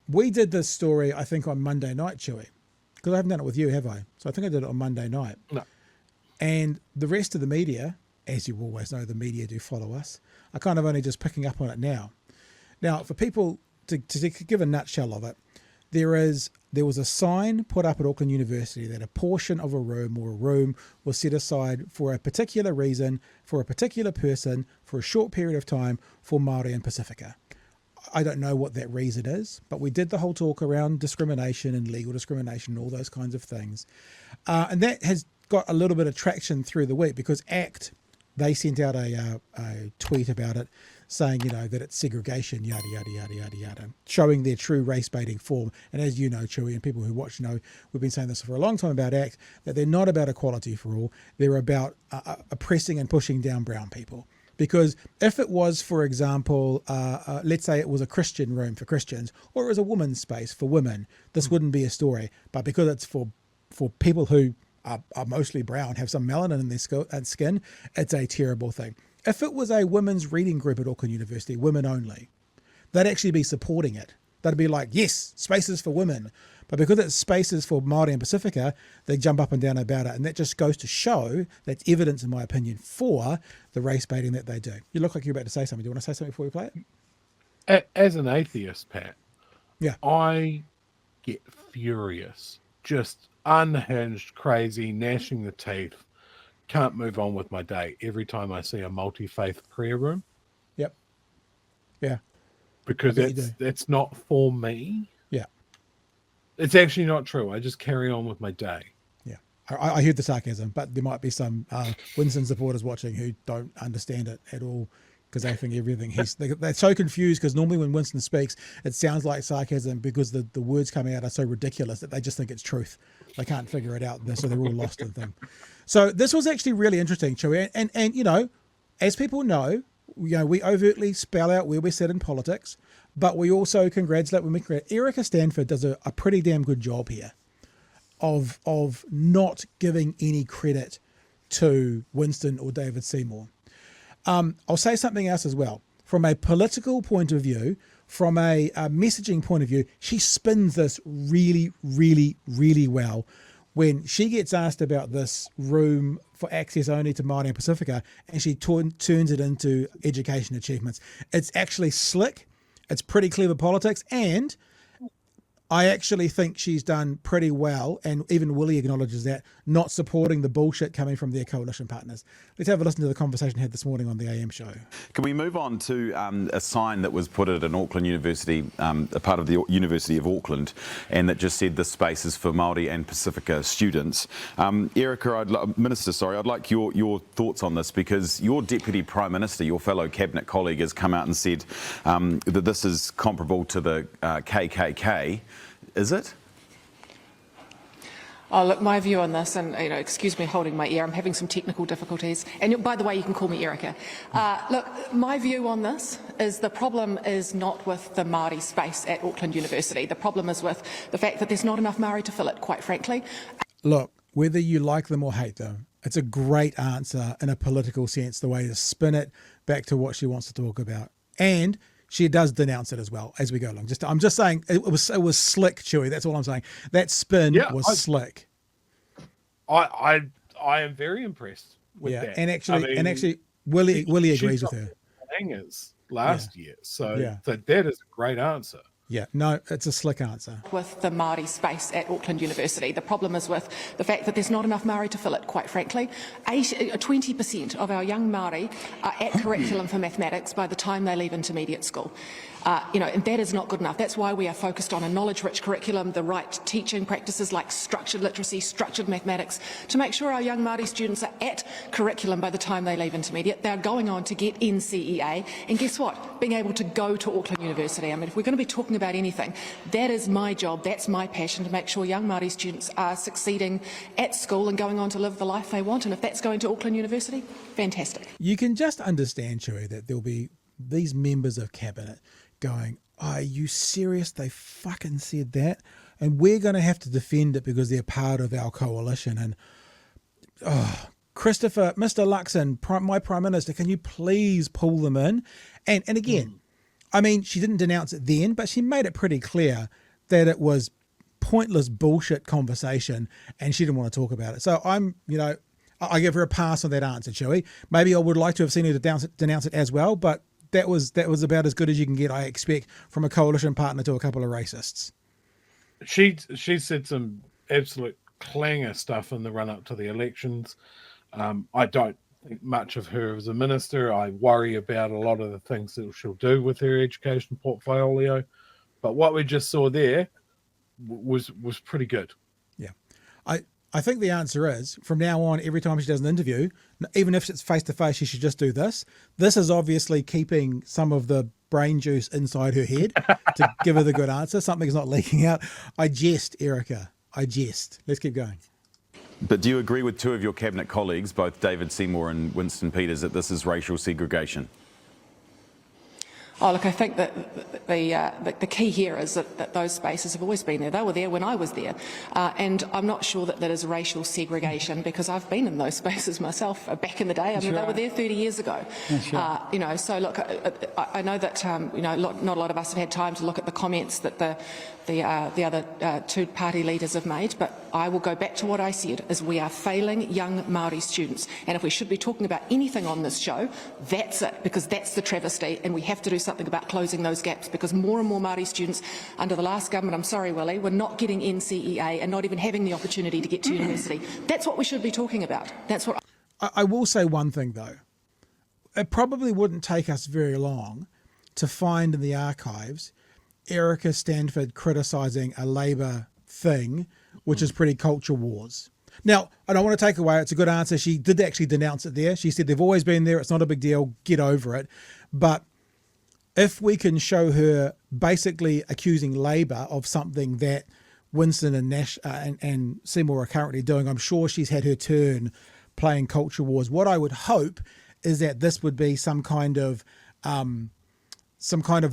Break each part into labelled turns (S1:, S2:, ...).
S1: we did this story, I think, on Monday night, Chewy, because I haven't done it with you, have I? So I think I did it on Monday night.
S2: No.
S1: And the rest of the media, as you always know, the media do follow us, are kind of only just picking up on it now. Now, for people to give a nutshell of it, there was a sign put up at Auckland University that a portion of a room was set aside for a particular reason, for a particular person, for a short period of time, for Māori and Pacifica. I don't know what that reason is, but we did the whole talk around discrimination and legal discrimination and all those kinds of things. And that has got a little bit of traction through the week because ACT, they sent out a tweet about it saying, that it's segregation, yada, yada, yada, yada, yada, showing their true race-baiting form. And as you know, Chewy, and people who watch know, we've been saying this for a long time about ACT, that they're not about equality for all. They're about oppressing and pushing down brown people. Because if it was, for example, let's say it was a Christian room for Christians, or it was a woman's space for women, this wouldn't be a story. But because it's for people who are mostly brown, have some melanin in their skin, it's a terrible thing. If it was a women's reading group at Auckland University, women only, they'd actually be supporting it. They'd be like, yes, spaces for women. But because it's spaces for Māori and Pacifica, they jump up and down about it. And that just goes to show, that's evidence, in my opinion, for the race baiting that they do. You look like you're about to say something. Do you want to say something before we play it?
S2: As an atheist, Pat,
S1: yeah,
S2: I get furious, just unhinged, crazy, gnashing the teeth. Can't move on with my day every time I see a multi-faith prayer room.
S1: Yep. Yeah.
S2: Because it's not for me.
S1: Yeah.
S2: It's actually not true. I just carry on with my day.
S1: Yeah. I heard the sarcasm, but there might be some Winston supporters watching who don't understand it at all because they think everything they're so confused because normally when Winston speaks, it sounds like sarcasm because the words coming out are so ridiculous that they just think it's truth. They can't figure it out, so they're all lost in things. So this was actually really interesting, Chewy. And as people know, we overtly spell out where we sit in politics, but we also congratulate when we congratulate. Erica Stanford does a pretty damn good job here of not giving any credit to Winston or David Seymour. I'll say something else as well. From a political point of view, from a messaging point of view, she spins this really, really, really well. When she gets asked about this room for access only to Māori and Pacifica, and she turns it into education achievements. It's actually slick. It's pretty clever politics, and I actually think she's done pretty well, and even Willie acknowledges that, not supporting the bullshit coming from their coalition partners. Let's have a listen to the conversation had this morning on the AM show.
S3: Can we move on to a sign that was put at an Auckland University, a part of the University of Auckland, and that just said this space is for Māori and Pacifica students. Erica, I'd like your thoughts on this, because your Deputy Prime Minister, your fellow Cabinet colleague, has come out and said that this is comparable to the KKK. Is it?
S4: Oh, look, my view on this, and excuse me holding my ear, I'm having some technical difficulties. And by the way, you can call me Erica. Look, my view on this is the problem is not with the Māori space at Auckland University. The problem is with the fact that there's not enough Māori to fill it, quite frankly.
S1: Look, whether you like them or hate them, it's a great answer in a political sense, the way to spin it back to what she wants to talk about. And she does denounce it as well as we go along. I'm just saying it was slick, Chewy. That's all I'm saying. That spin was slick.
S2: I am very impressed with that.
S1: And actually, Willie agrees with her.
S2: Hangers last year, so that is a great answer.
S1: Yeah, no, it's a slick answer.
S4: With the Māori space at Auckland University, the problem is with the fact that there's not enough Māori to fill it, quite frankly. 20% of our young Māori are at curriculum for mathematics by the time they leave intermediate school. And that is not good enough. That's why we are focused on a knowledge-rich curriculum, the right teaching practices like structured literacy, structured mathematics, to make sure our young Māori students are at curriculum by the time they leave intermediate. They're going on to get NCEA, and guess what? Being able to go to Auckland University. I mean, if we're going to be talking about anything, that is my job, that's my passion, to make sure young Māori students are succeeding at school and going on to live the life they want. And if that's going to Auckland University, fantastic.
S1: You can just understand, Chewy, that there'll be these members of Cabinet going, are you serious? They fucking said that? And we're going to have to defend it because they're part of our coalition. And, Mr. Luxon, my Prime Minister, can you please pull them in? And again, I mean, she didn't denounce it then, but she made it pretty clear that it was pointless bullshit conversation and she didn't want to talk about it. So I give her a pass on that answer, Chewy. Maybe I would like to have seen her denounce it as well, but that was about as good as you can get, I expect, from a coalition partner to a couple of racists.
S2: She said some absolute clanger stuff in the run-up to the elections. I don't think much of her as a minister. I worry about a lot of the things that she'll do with her education portfolio. But what we just saw there was pretty good.
S1: Yeah. I think the answer is, from now on, every time she does an interview, even if it's face-to-face, she should just do this. This is obviously keeping some of the brain juice inside her head to give her the good answer. Something's not leaking out. I jest, Erica. I jest. Let's keep going.
S3: But do you agree with two of your cabinet colleagues, both David Seymour and Winston Peters, that this is racial segregation?
S4: Oh, look, I think that the key here is that those spaces have always been there. They were there when I was there. And I'm not sure that that is racial segregation, because I've been in those spaces myself back in the day. I mean, they were there 30 years ago. So look, I know that, not a lot of us have had time to look at the comments that the other two party leaders have made, but I will go back to what I said, is we are failing young Māori students. And if we should be talking about anything on this show, that's it, because that's the travesty, and we have to do something about closing those gaps, because more and more Māori students under the last government, I'm sorry, Willie, were not getting NCEA and not even having the opportunity to get to university. That's what we should be talking about. That's what
S1: I will say one thing, though. It probably wouldn't take us very long to find in the archives Erica Stanford criticising a Labour thing, which is pretty culture wars. Now, I don't want to take away, it's a good answer. She did actually denounce it there. She said they've always been there. It's not a big deal. Get over it. But if we can show her basically accusing Labour of something that Winston and Nash and Seymour are currently doing, I'm sure she's had her turn playing culture wars. What I would hope is that this would be some kind of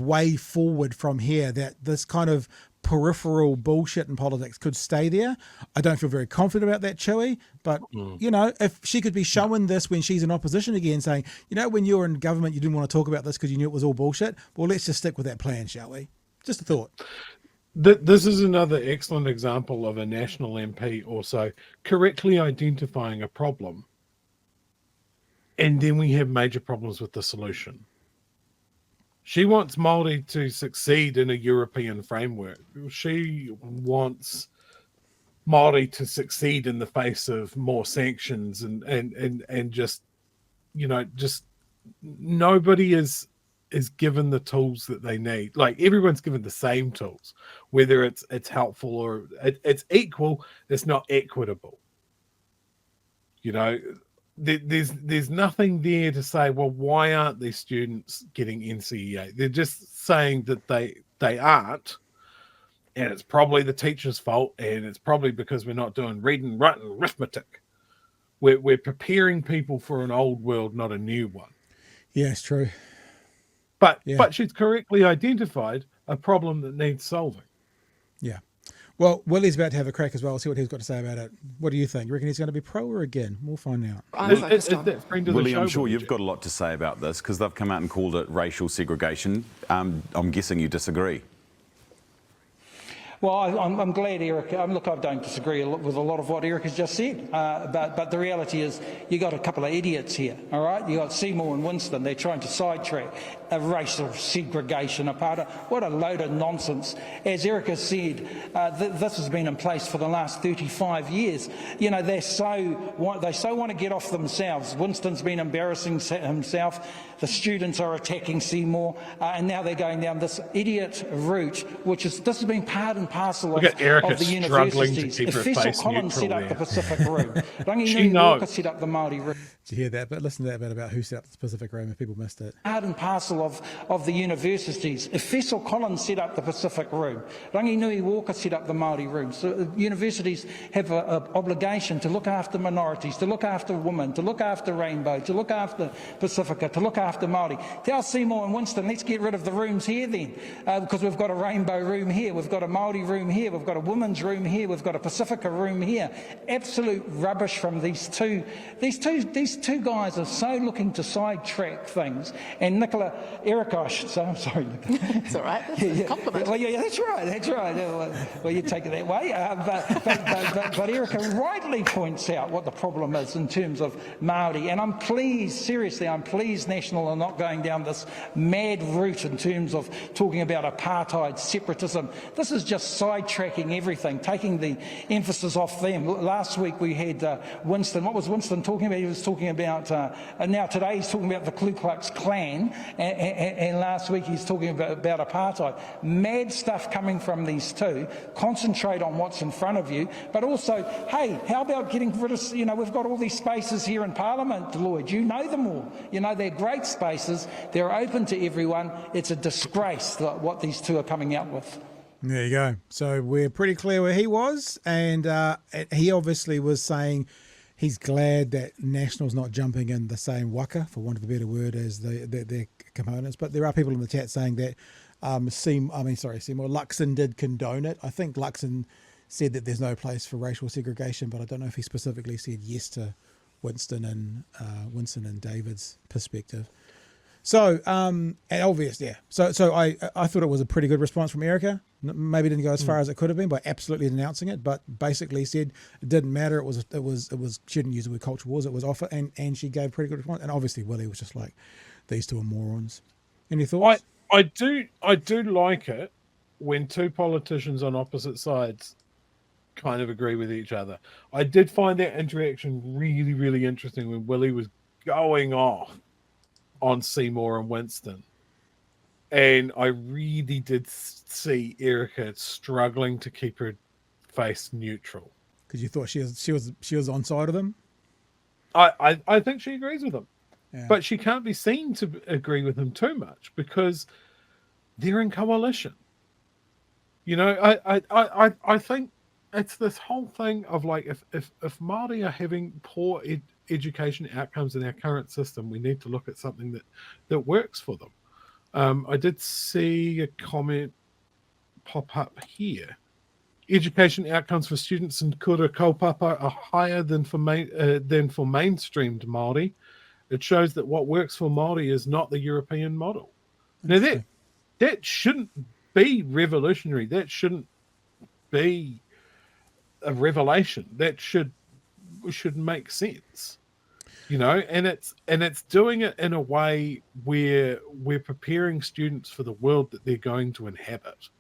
S1: way forward from here, that this kind of peripheral bullshit in politics could stay there. I don't feel very confident about that, Chewy, but, if she could be showing this when she's in opposition again, saying, when you were in government, you didn't want to talk about this because you knew it was all bullshit. Well, let's just stick with that plan, shall we? Just a thought.
S2: This is another excellent example of a national MP also correctly identifying a problem, and then we have major problems with the solution. She wants Māori to succeed in a European framework. She wants Māori to succeed in the face of more sanctions and just nobody is given the tools that they need. Like, everyone's given the same tools, whether it's helpful or it's equal, it's not equitable. There's nothing there to say, well, why aren't these students getting NCEA? They're just saying that they aren't, and it's probably the teacher's fault, and it's probably because we're not doing reading, writing, arithmetic. We're preparing people for an old world, not a new one.
S1: Yeah, it's true.
S2: But she's correctly identified a problem that needs solving.
S1: Yeah. Well, Willie's about to have a crack as well. I'll see what he's got to say about it. What do you think? You reckon he's going to be pro or again? We'll find out.
S3: Willie, I'm sure you've got a lot to say about this, because they've come out and called it racial segregation. I'm guessing you disagree.
S5: Well, I'm glad Erica. Look, I don't disagree with a lot of what Erica's just said, but the reality is you got a couple of idiots here. All right, you got Seymour and Winston. They're trying to sidetrack a racial segregation apartheid. What a load of nonsense! As Erica said, this has been in place for the last 35 years. They so want to get off themselves. Winston's been embarrassing himself. The students are attacking Seymour, and now they're going down this idiot route, this has been part and parcel of the universities. If Collins set up the Pacific Room, Rangi Walker set up the Māori Room.
S1: Did you hear that? But listen to that bit about who set up the Pacific Room if people missed it.
S5: Part and parcel of the universities. If Collins set up the Pacific Room, Rangi Walker set up the Māori Room. So universities have an obligation to look after minorities, to look after women, to look after Rainbow, to look after Pacifica, to look after Māori. Tell Seymour and Winston, let's get rid of the rooms here then, because we've got a Rainbow room here, we've got a Māori room here, we've got a women's room here, we've got a Pacifica room here. Absolute rubbish from these two guys are so looking to sidetrack things. And Nicola, Erica, I should say, I'm sorry.
S4: It's all right. It's a compliment.
S5: Well, yeah, that's right. Well, you take it that way. But Erica rightly points out what the problem is in terms of Māori. And I'm pleased, seriously, I'm pleased National are not going down this mad route in terms of talking about apartheid, separatism. This is just sidetracking everything, taking the emphasis off them. Last week we had Winston. What was Winston talking about? He was talking about, now today he's talking about the Ku Klux Klan, and last week he's talking about apartheid. Mad stuff coming from these two. Concentrate on what's in front of you, but also, hey, how about getting rid of, we've got all these spaces here in Parliament, Lloyd. You know them all. They're great spaces. They're open to everyone. It's a disgrace what these two are coming out with.
S1: There you go. So we're pretty clear where he was, and he obviously was saying he's glad that National's not jumping in the same waka, for want of a better word, as their components. But there are people in the chat saying that Seymour Luxon did condone it. I think Luxon said that there's no place for racial segregation, but I don't know if he specifically said yes to Winston and David's perspective. So, and obvious, yeah. So I thought it was a pretty good response from Erica. Maybe didn't go as far as it could have been by absolutely denouncing it, but basically said it didn't matter. It was she didn't use the word culture wars. It was offer, and she gave a pretty good response. And obviously Willie was just like, these two are morons. Any thoughts?
S2: I do like it when two politicians on opposite sides kind of agree with each other. I did find that interaction really, really interesting when Willie was going off on Seymour and Winston, and I really did see Erica struggling to keep her face neutral
S1: Because you thought she was on side of them.
S2: I think she agrees with him,
S1: Yeah.
S2: but she can't be seen to agree with him too much because they're in coalition. I think it's this whole thing of like, if Māori are having poor education outcomes in our current system, we need to look at something that works for them. I did see a comment pop up here. Education outcomes for students in kura kaupapa are higher than for mainstreamed Māori. It shows that what works for Māori is not the European model. Now that shouldn't be revolutionary. That shouldn't be a revelation. That should make sense, and it's doing it in a way where we're preparing students for the world that they're going to inhabit.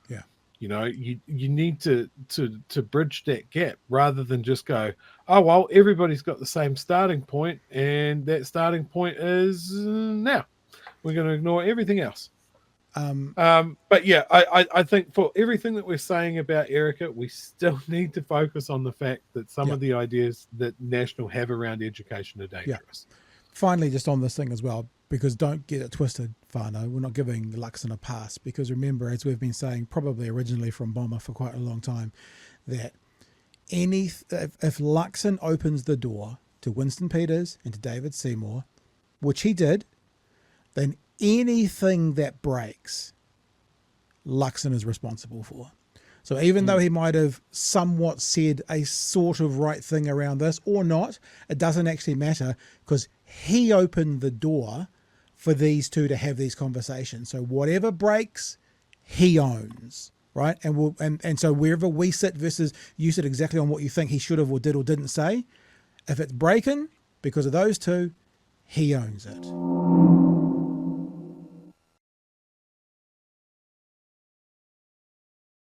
S1: Yeah.
S2: You need to bridge that gap rather than just go, oh well, everybody's got the same starting point, and that starting point is now we're going to ignore everything else. But yeah, I think for everything that we're saying about Erica, we still need to focus on the fact that some of the ideas that National have around education are dangerous.
S1: Yeah. Finally, just on this thing as well, because don't get it twisted, Whānau, we're not giving Luxon a pass, because remember, as we've been saying, probably originally from Bomber for quite a long time, that if Luxon opens the door to Winston Peters and to David Seymour, which he did, then anything that breaks, Luxon is responsible for. So even though he might have somewhat said a sort of right thing around this or not, it doesn't actually matter, because he opened the door for these two to have these conversations. So whatever breaks, he owns, right? And so wherever we sit versus you sit exactly on what you think he should have or did or didn't say, if it's breaking because of those two, he owns it.